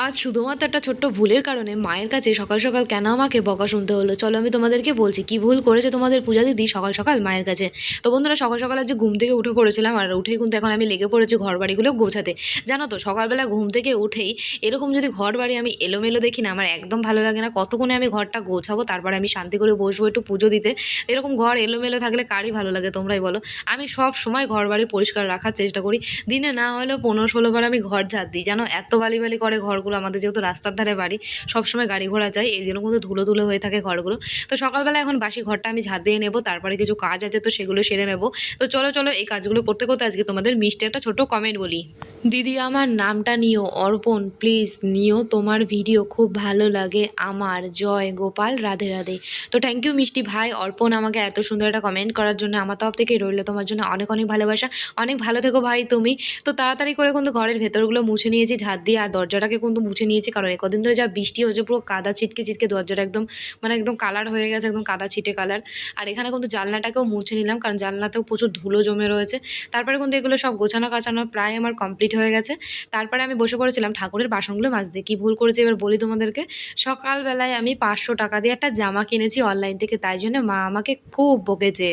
আজ শুধুমাত্র একটা ছোট্ট ভুলের কারণে মায়ের কাছে সকাল সকাল কেন আমাকে বকা শুনতে হলো। চলো আমি তোমাদেরকে বলছি কি ভুল করেছে তোমাদের পূজা দিদি সকাল সকাল মায়ের কাছে। তো বন্ধুরা, সকাল সকাল আজ ঘুম থেকে উঠে পড়েছিলাম, আর উঠেই কিন্তু এখন আমি লেগে পড়েছি ঘর বাড়িগুলো গোছাতে। জানো তো, সকালবেলা ঘুম থেকে উঠেই এরকম যদি ঘর বাড়ি আমি এলোমেলো দেখি না, আমার একদম ভালো লাগে না। কতক্ষণে আমি ঘরটা গোছাবো, তারপরে আমি শান্তি করে বসবো একটু পুজো দিতে। এরকম ঘর এলোমেলো থাকলে কারই ভালো লাগে, তোমরাই বলো। আমি সব সময় ঘর বাড়ি পরিষ্কার রাখার চেষ্টা করি। দিনে না হলেও 15-16 বার আমি ঘর ঝাড় দিই। জানো, এত বালি বালি করে ঘরগুলো, আমাদের যেহেতু রাস্তার ধারে বাড়ি, সবসময় গাড়ি ঘোড়া যায়, এই জন্য কিন্তু ধুলো ধুলো হয়ে থাকে ঘরগুলো। তো সকালবেলা এখন বাসি ঘরটা আমি ঝাড় দিয়ে নেবো, তারপরে কিছু কাজ আছে তো সেগুলো সেরে নেবো। তো চলো চলো, এই কাজগুলো করতে করতে আজকে তোমাদের মিষ্টি একটা ছোট কমেন্ট বলি। দিদি আমার নামটা নিও, অর্পণ প্লিজ নিও, তোমার ভিডিও খুব ভালো লাগে আমার, জয় গোপাল, রাধে রাধে। তো থ্যাংক ইউ মিষ্টি ভাই, অর্পণ আমাকে এত সুন্দর একটা কমেন্ট করার জন্য। আমার তরফ থেকে রইলো তোমার জন্য অনেক অনেক ভালোবাসা। অনেক ভালো থেকো ভাই তুমি। তো তাড়াতাড়ি করে কিন্তু ঘরের ভেতরগুলো মুছে নিয়েছি ঝাঁট দিয়ে, আর দরজাটাকে কিন্তু মুছে নিয়েছি, কারণ কদিন ধরে যা বৃষ্টি হচ্ছে পুরো কাদা ছিটকে ছিটকে দরজাটা একদম মানে একদম কালার হয়ে গেছে, একদম কাদা ছিটে কালার। আর এখানে কিন্তু জানলাটাকেও মুছে নিলাম, কারণ জানলাতেও প্রচুর ধুলো জমে রয়েছে। তারপরে কিন্তু এগুলো সব গোছানো কাছানো প্রায় আমার কমপ্লিট হয়ে গেছে। তারপরে আমি বসে পড়েছিলাম ঠাকুরের বাসনগুলো মাজতে। কী ভুল করেছি এবার বলি তোমাদেরকে। সকালবেলায় আমি 500 টাকা দিয়ে একটা জামা কিনেছি অনলাইন থেকে, তাই জন্য মা আমাকে খুব বকেছে।